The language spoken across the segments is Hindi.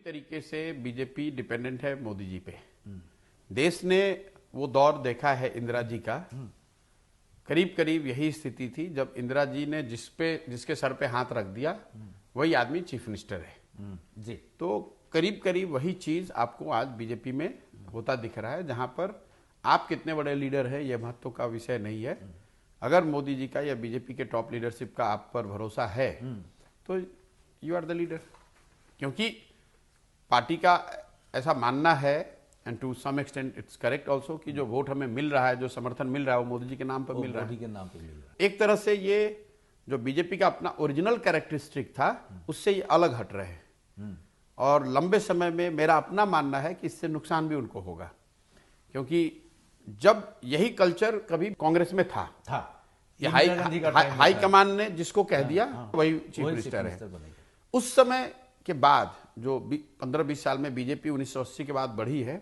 तरीके से बीजेपी डिपेंडेंट है मोदी जी पे। देश ने वो दौर देखा है इंदिरा जी का, करीब करीब यही स्थिति थी जब इंदिरा जी ने जिसके सर पे हाथ रख दिया वही आदमी चीफ मिनिस्टर है जी। तो करीब करीब वही चीज आपको आज बीजेपी में होता दिख रहा है, जहां पर आप कितने बड़े लीडर हैं यह महत्व का विषय नहीं है। अगर मोदी जी का या बीजेपी के टॉप लीडरशिप का आप पर भरोसा है तो यू आर द लीडर, क्योंकि पार्टी का ऐसा मानना है and to some extent it's correct also कि जो वोट हमें मिल रहा है, जो समर्थन मिल रहा है वो मोदी जी के नाम पर मिल रहा है। मोदी के नाम पे मिल रहा है। एक तरह से ये जो बीजेपी का अपना ओरिजिनल कैरेक्टरिस्टिक था उससे ये अलग हट रहे हैं और लंबे समय में मेरा अपना मानना है कि इससे नुकसान भी उनको होगा, क्योंकि जब यही कल्चर कभी कांग्रेस में था ये हाई कमान ने जिसको कह दिया वही चीफ मिनिस्टर है। उस समय के बाद जो 15-20 साल में बीजेपी 1980 के बाद बढ़ी है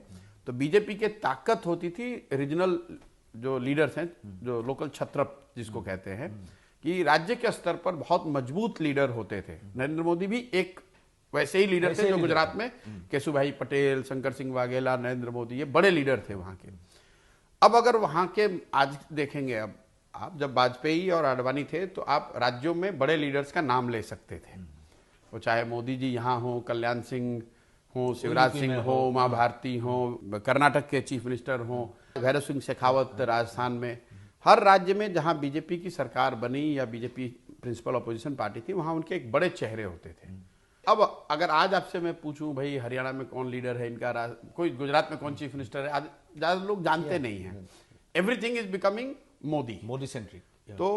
तो बीजेपी के ताकत होती थी रीजनल जो लीडर्स हैं, जो लोकल छत्रप जिसको कहते हैं, कि राज्य के स्तर पर बहुत मजबूत लीडर होते थे। नरेंद्र मोदी भी एक वैसे ही लीडर थे जो गुजरात में केशुभाई पटेल, शंकर सिंह वाघेला, नरेंद्र मोदी, ये बड़े लीडर थे वहां के। अब अगर वहां के आज देखेंगे, अब आप जब वाजपेयी और आडवाणी थे तो आप राज्यों में बड़े लीडर्स का नाम ले सकते थे, वो चाहे मोदी जी यहाँ हो, कल्याण सिंह हो, शिवराज सिंह हो, उमा भारती हो, कर्नाटक के चीफ मिनिस्टर हो, भैरव सिंह शेखावत राजस्थान में। हर राज्य में जहां बीजेपी की सरकार बनी या बीजेपी प्रिंसिपल अपोजिशन पार्टी थी वहां उनके एक बड़े चेहरे होते थे। अब अगर आज आपसे मैं पूछूं भाई हरियाणा में कौन लीडर है इनका, कोई गुजरात में कौन चीफ मिनिस्टर है, आज ज्यादा लोग जानते नहीं हैं। Everything is becoming Modi centric. तो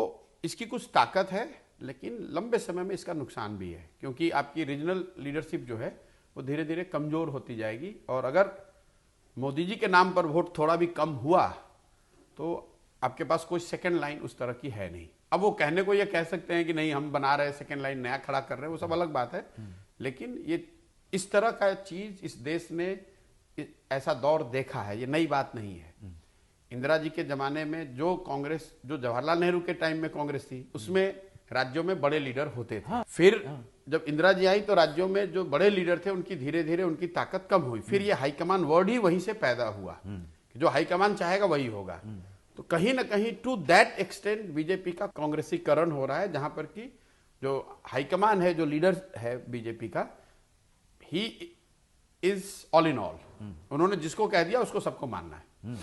इसकी कुछ ताकत है लेकिन लंबे समय में इसका नुकसान भी है, क्योंकि आपकी रीजनल लीडरशिप जो है वो धीरे धीरे कमजोर होती जाएगी और अगर मोदी जी के नाम पर वोट थोड़ा भी कम हुआ तो आपके पास कोई सेकंड लाइन उस तरह की है नहीं। अब वो कहने को ये कह सकते हैं कि नहीं हम बना रहे हैं, सेकंड लाइन नया खड़ा कर रहे हैं, वो सब अलग बात है, लेकिन ये इस तरह का चीज इस देश ने ऐसा दौर देखा है, ये नई बात नहीं है। इंदिरा जी के जमाने में जो कांग्रेस, जो जवाहरलाल नेहरू के टाइम में कांग्रेस थी उसमें राज्यों में बड़े लीडर होते थे। फिर जब इंदिरा जी आई तो राज्यों में जो बड़े लीडर थे उनकी धीरे धीरे उनकी ताकत कम हुई। फिर ये हाईकमान वर्ड ही वहीं से पैदा हुआ कि जो हाईकमान चाहेगा वही होगा। तो कहीं ना कहीं टू दैट एक्सटेंट बीजेपी का कांग्रेसीकरण हो रहा है, जहां पर कि जो हाईकमान है, जो लीडर है बीजेपी का, he is all in all. उन्होंने जिसको कह दिया उसको सबको मानना है।